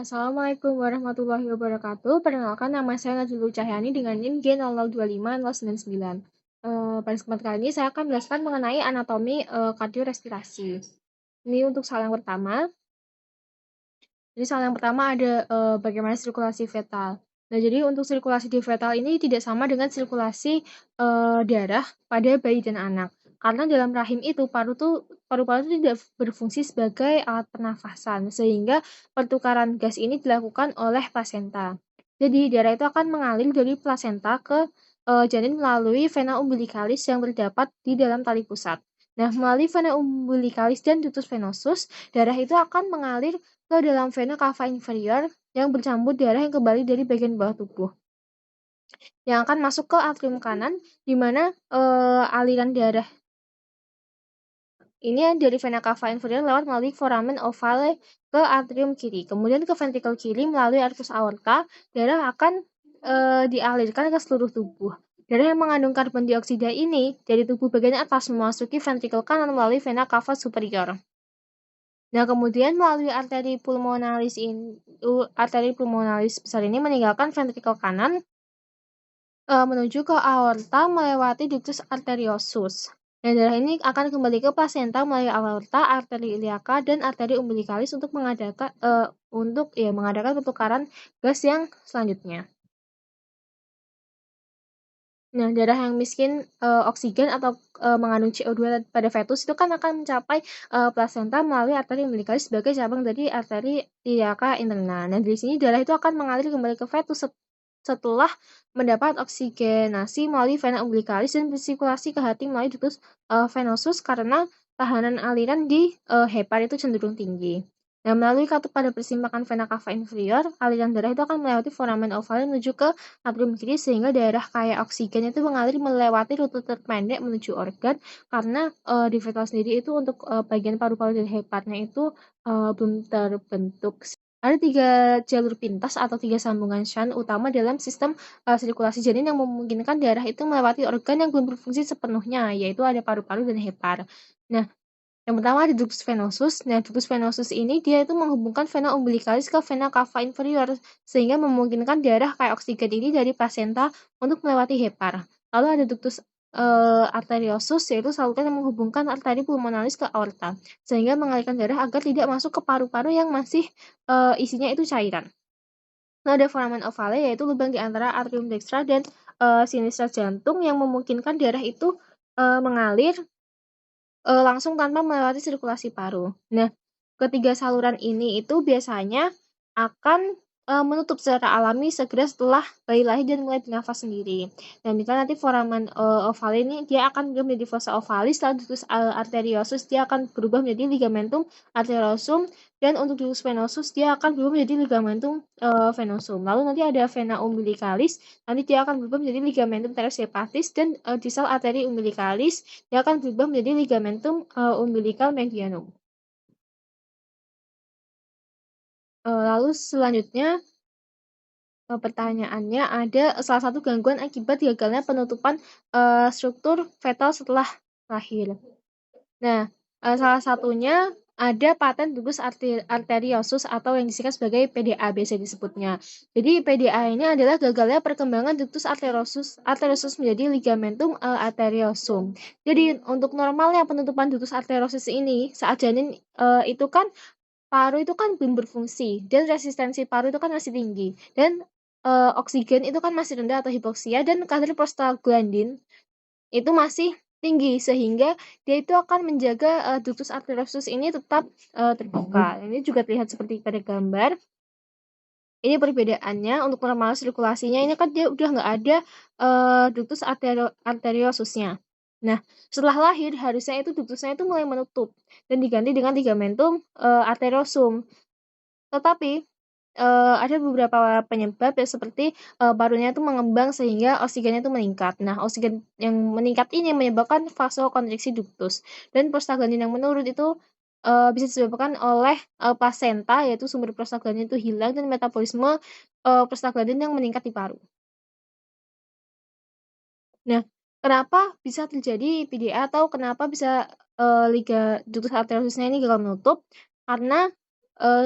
Assalamualaikum warahmatullahi wabarakatuh. Perkenalkan, nama saya Najlul Cahyani dengan NIM G0025099. Pada kesempatan kali ini saya akan menjelaskan mengenai anatomi kardiorespirasi. Ini untuk soal yang pertama. Jadi soal yang pertama ada bagaimana sirkulasi fetal. Nah, jadi untuk sirkulasi di fetal ini tidak sama dengan sirkulasi darah pada bayi dan anak. Karena dalam rahim itu paru-paru itu tidak berfungsi sebagai alat pernafasan, sehingga pertukaran gas ini dilakukan oleh plasenta. Jadi darah itu akan mengalir dari plasenta ke janin melalui vena umbilicalis yang terdapat di dalam tali pusat. Nah, melalui vena umbilicalis dan ductus venosus, darah itu akan mengalir ke dalam vena cava inferior yang bercampur darah yang kembali dari bagian bawah tubuh, yang akan masuk ke atrium kanan, di mana aliran darah ini dari vena cava inferior lewat melalui foramen ovale ke atrium kiri, kemudian ke ventrikel kiri melalui arcus aorta. Darah akan dialirkan ke seluruh tubuh. Darah yang mengandung karbon dioksida ini dari tubuh bagian atas memasuki ventrikel kanan melalui vena cava superior. Nah, kemudian melalui arteri pulmonalis besar ini meninggalkan ventrikel kanan menuju ke aorta melewati ductus arteriosus. Nah, darah ini akan kembali ke plasenta melalui aorta, arteri iliaca, dan arteri umbilicalis untuk mengadakan pertukaran gas yang selanjutnya. Nah, darah yang miskin oksigen atau mengandung CO2 pada fetus itu kan akan mencapai plasenta melalui arteri umbilicalis sebagai cabang dari arteri iliaca interna. Nah, dari sini darah itu akan mengalir kembali ke fetus setelah mendapat oksigenasi melalui vena umbilicalis dan bersirkulasi ke hati melalui ductus venosus karena tahanan aliran di hepar itu cenderung tinggi. Nah, melalui katup pada persimpangan vena cava inferior, aliran darah itu akan melewati foramen ovale menuju ke atrium kiri, sehingga darah kaya oksigen itu mengalir melewati rute terpendek menuju organ, karena di fetal sendiri itu untuk bagian paru-paru dan heparnya itu belum terbentuk. Ada 3 jalur pintas atau 3 sambungan shunt utama dalam sistem sirkulasi janin yang memungkinkan darah itu melewati organ yang belum berfungsi sepenuhnya, yaitu ada paru-paru dan hepar. Nah, yang pertama ada ductus venosus. Nah, ductus venosus ini dia itu menghubungkan vena umbilicalis ke vena cava inferior, sehingga memungkinkan darah kayak oksigen ini dari plasenta untuk melewati hepar. Lalu ada ductus arteriosus, yaitu saluran yang menghubungkan arteri pulmonalis ke aorta, sehingga mengalirkan darah agar tidak masuk ke paru-paru yang masih isinya itu cairan. Nah, ada foramen ovale, yaitu lubang di antara atrium dextra dan sinistra jantung yang memungkinkan darah itu mengalir langsung tanpa melewati sirkulasi paru. Nah, ketiga saluran ini itu biasanya akan menutup secara alami segera setelah bayi lahir dan mulai bernafas sendiri. Nah, misalnya nanti foramen ovale ini dia akan berubah menjadi fossa ovalis, lalu ductus arteriosus dia akan berubah menjadi ligamentum arteriosum, dan untuk ductus venosus dia akan berubah menjadi ligamentum venosum. Lalu nanti ada vena umbilicalis, nanti dia akan berubah menjadi ligamentum teres hepatis, dan distal arteri umbilicalis dia akan berubah menjadi ligamentum umbilical medianum. Lalu selanjutnya pertanyaannya ada salah satu gangguan akibat gagalnya penutupan struktur fetal setelah lahir. Nah, salah satunya ada patent ductus arteriosus atau yang disingkat sebagai PDA biasa disebutnya. Jadi PDA ini adalah gagalnya perkembangan ductus arteriosus menjadi ligamentum arteriosum. Jadi untuk normalnya penutupan ductus arteriosus ini saat janin itu kan paru itu kan belum berfungsi dan resistensi paru itu kan masih tinggi, dan oksigen itu kan masih rendah atau hipoksia, dan kadar prostaglandin itu masih tinggi, sehingga dia itu akan menjaga ductus arteriosus ini tetap terbuka. Ini juga terlihat seperti pada gambar. Ini perbedaannya untuk normal sirkulasinya ini kan dia udah nggak ada ductus arteriosusnya. Nah, setelah lahir harusnya itu ductusnya itu mulai menutup dan diganti dengan ligamentum arteriosum. Tetapi ada beberapa penyebab ya, seperti parunya itu mengembang sehingga oksigennya itu meningkat. Nah, oksigen yang meningkat ini menyebabkan vasokonstriksi ductus, dan prostaglandin yang menurun itu bisa disebabkan oleh plasenta, yaitu sumber prostaglandin itu hilang, dan metabolisme prostaglandin yang meningkat di paru. Nah, kenapa bisa terjadi PDA atau kenapa bisa liga ductus arteriosusnya ini gagal menutup? Karena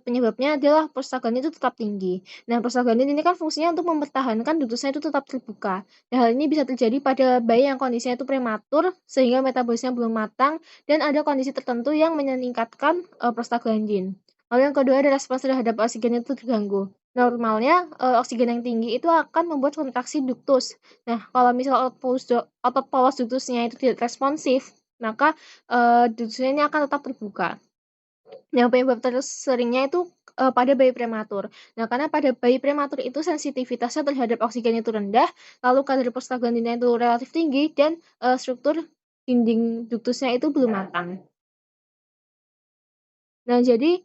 penyebabnya adalah prostaglandin itu tetap tinggi. Nah, prostaglandin ini kan fungsinya untuk mempertahankan ductusnya itu tetap terbuka. Nah, hal ini bisa terjadi pada bayi yang kondisinya itu prematur, sehingga metabolisme belum matang, dan ada kondisi tertentu yang meningkatkan prostaglandin. Lalu yang kedua ada respons terhadap oksigen itu terganggu. Normalnya, oksigen yang tinggi itu akan membuat kontraksi duktus. Nah, kalau misal otot polos duktusnya itu tidak responsif, maka duktusnya ini akan tetap terbuka. Yang penyebab terseringnya itu pada bayi prematur. Nah, karena pada bayi prematur itu sensitivitasnya terhadap oksigen itu rendah, lalu kadar prostaglandinnya itu relatif tinggi, dan struktur dinding duktusnya itu belum matang. Nah, jadi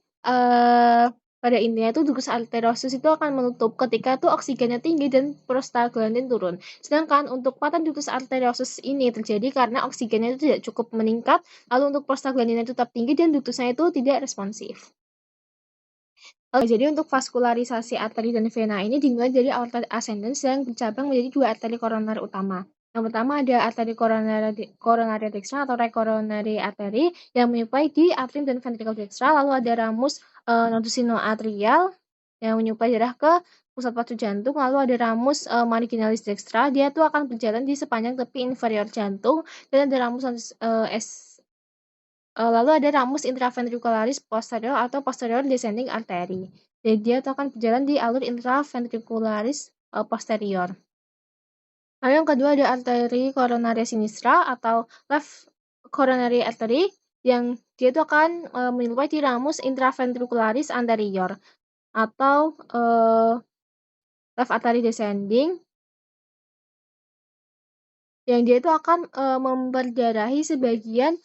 pada intinya itu ductus arteriosus itu akan menutup ketika tuh oksigennya tinggi dan prostaglandin turun. Sedangkan untuk paten ductus arteriosus ini terjadi karena oksigennya itu tidak cukup meningkat, lalu untuk prostaglandinnya itu tetap tinggi dan ductusnya itu tidak responsif. Jadi untuk vaskularisasi arteri dan vena ini dimulai dari aorta ascendens yang bercabang menjadi dua arteri koroner utama. Yang pertama ada arteri coronary dextra atau right coronary artery yang menyuplai di atrium dan ventricle dextra, lalu ada ramus nodosinoatrial yang menyuplai darah ke pusat pacu jantung, lalu ada ramus marginalis dextra, dia tuh akan berjalan di sepanjang tepi inferior jantung, dan ada ramus lalu ada ramus intraventricularis posterior atau posterior descending artery. Jadi dia tuh akan berjalan di alur intraventricularis posterior. Lalu yang kedua ada arteri coronaria sinistra atau left coronary artery yang dia itu akan menyerupai di ramus intraventricularis anterior atau left artery descending yang dia itu akan memperdarahi sebagian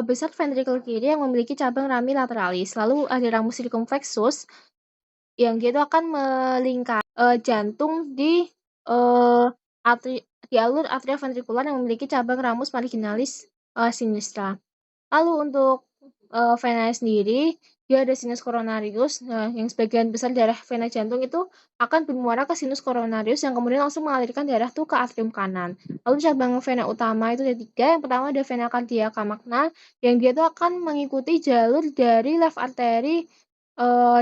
besar ventricle kiri yang memiliki cabang rami lateralis. Lalu ada ramus circumflexus yang dia itu akan melingkar jantung di alur atria ventrikular yang memiliki cabang ramus marginalis sinistra. Lalu untuk vena sendiri, dia ada sinus coronarius. Nah, yang sebagian besar darah vena jantung itu akan bermuara ke sinus coronarius yang kemudian langsung mengalirkan darah tuh ke atrium kanan. Lalu cabang vena utama itu ada 3. Yang pertama ada vena cardiaca magna yang dia tuh akan mengikuti jalur dari left artery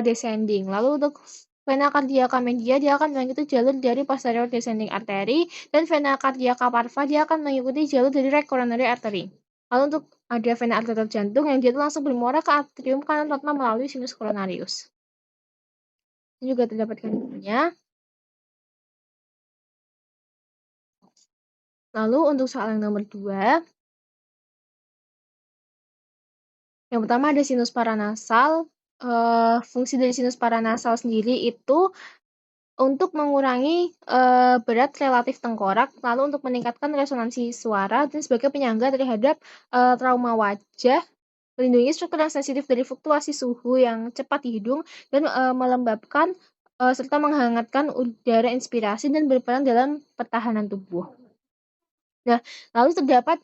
descending. Lalu untuk vena cardiaca media dia akan mengikuti jalur dari posterior descending artery, dan vena cardiaca parva dia akan mengikuti jalur dari right coronary artery. Lalu untuk ada vena arterial jantung yang dia langsung bermuara ke atrium kanan tanpa melalui sinus coronarius. Ini juga terdapat kandungannya. Lalu untuk soal yang nomor 2, yang pertama ada sinus paranasal. Fungsi dari sinus paranasal sendiri itu untuk mengurangi berat relatif tengkorak, lalu untuk meningkatkan resonansi suara, dan sebagai penyangga terhadap trauma wajah, melindungi struktur yang sensitif dari fluktuasi suhu yang cepat di hidung, dan melembabkan serta menghangatkan udara inspirasi dan berperan dalam pertahanan tubuh. Nah, lalu terdapat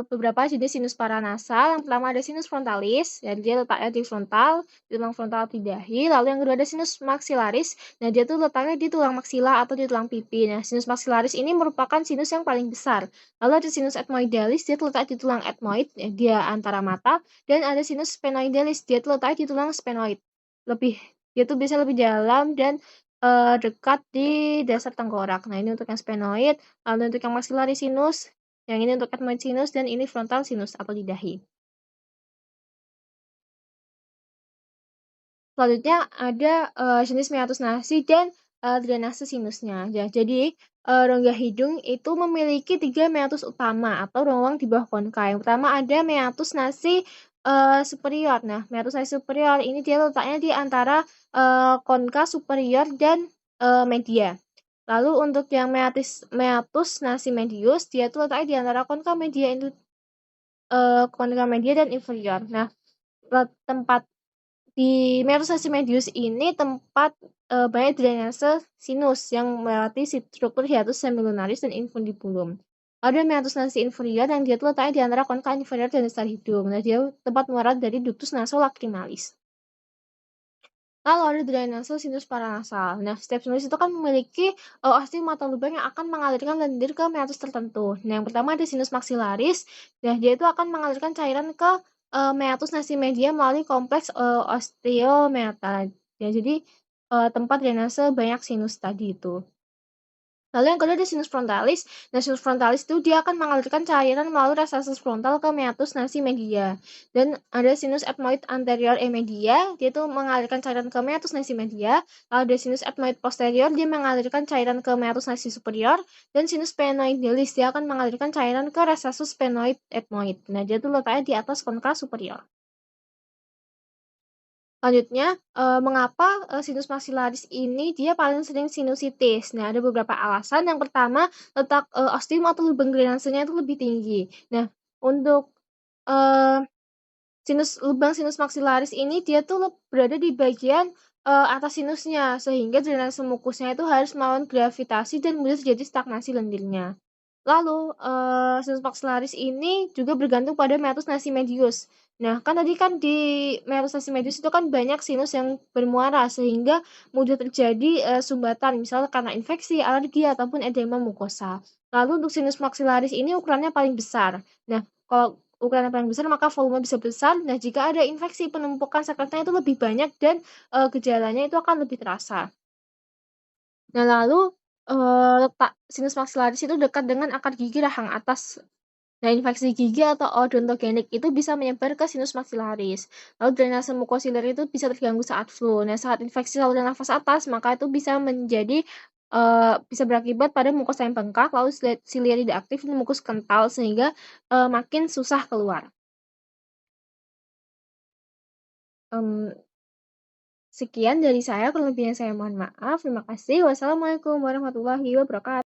beberapa jenis sinus paranasal. Yang pertama ada sinus frontalis, dan dia letaknya di frontal, di tulang frontal di dahi. Lalu yang kedua ada sinus maxillaris, nah dia tuh letaknya di tulang maksila atau di tulang pipi. Nah, sinus maxillaris ini merupakan sinus yang paling besar. Lalu ada sinus ethmoidalis, dia terletak di tulang ethmoid, ya, dia antara mata. Dan ada sinus sphenoidalis, dia terletak di tulang sphenoid. Dia tuh bisa lebih dalam dan dekat di dasar tengkorak. Nah, ini untuk yang sphenoid, lalu untuk yang maxillary sinus, yang ini untuk ethmoid sinus, dan ini frontal sinus atau di dahi. Selanjutnya ada jenis meatus nasi dan drainase sinusnya. Ya, jadi rongga hidung itu memiliki 3 meatus utama atau ruang di bawah konka. Yang pertama ada meatus nasi superior. Nah, meatus nasi superior ini dia letaknya di antara konka superior dan media. Lalu untuk yang meatus nasi medius, dia tuh letaknya di antara konka media dan inferior. Nah, tempat di meatus nasi medius ini tempat banyak drainase sinus yang melewati struktur hiatus semilunaris dan infundibulum. Ada meatus nasi inferior yang dia letaknya di antara konka inferior dan dasar hidung. Nah, dia tempat muara dari ductus nasolacrimalis. Lalu ada drainase sinus paranasal. Nah, setiap sinus itu kan memiliki ostium atau lubang yang akan mengalirkan lendir ke meatus tertentu. Nah, yang pertama ada sinus maxillaris. Nah, dia itu akan mengalirkan cairan ke meatus nasi media melalui kompleks osteomeata. Ya, jadi tempat drainase banyak sinus tadi itu. Lalu yang kedua ada sinus frontalis. Nah, sinus frontalis itu dia akan mengalirkan cairan melalui rasasus frontal ke meatus nasi media. Dan ada sinus ethmoid anterior media, dia itu mengalirkan cairan ke meatus nasi media. Lalu ada sinus ethmoid posterior, dia mengalirkan cairan ke meatus nasi superior. Dan sinus sphenoidalis, dia akan mengalirkan cairan ke rasasus sphenoid ethmoid. Nah, dia tuh letaknya di atas kontra superior. Selanjutnya, mengapa sinus maxillaris ini dia paling sering sinusitis? Nah, ada beberapa alasan. Yang pertama, letak ostium atau lubang drainasenya itu lebih tinggi. Nah, untuk lubang sinus maxillaris ini dia tuh berada di bagian atas sinusnya, sehingga drainase mukusnya itu harus melawan gravitasi dan mudah terjadi stagnasi lendirnya. Lalu, sinus maxillaris ini juga bergantung pada meatus nasi medius. Nah, kan di meatus nasi medius itu kan banyak sinus yang bermuara sehingga mudah terjadi sumbatan, misalnya karena infeksi, alergi, ataupun edema mukosa. Lalu untuk sinus maxillaris ini ukurannya paling besar. Nah, kalau ukurannya paling besar maka volume bisa besar. Nah, jika ada infeksi, penumpukan sekretnya itu lebih banyak dan gejalanya itu akan lebih terasa. Nah, lalu, letak sinus maxillaris itu dekat dengan akar gigi rahang atas. Nah, infeksi gigi atau odontogenik itu bisa menyebar ke sinus maxillaris. Lalu drainase mukosiler itu bisa terganggu saat flu. Nah, saat infeksi saluran nafas atas, maka itu bisa bisa berakibat pada mukosa yang bengkak, lalu silia tidak aktif dan mukus kental sehingga makin susah keluar. Sekian dari saya, kurang lebihnya saya mohon maaf. Terima kasih. Wassalamualaikum warahmatullahi wabarakatuh.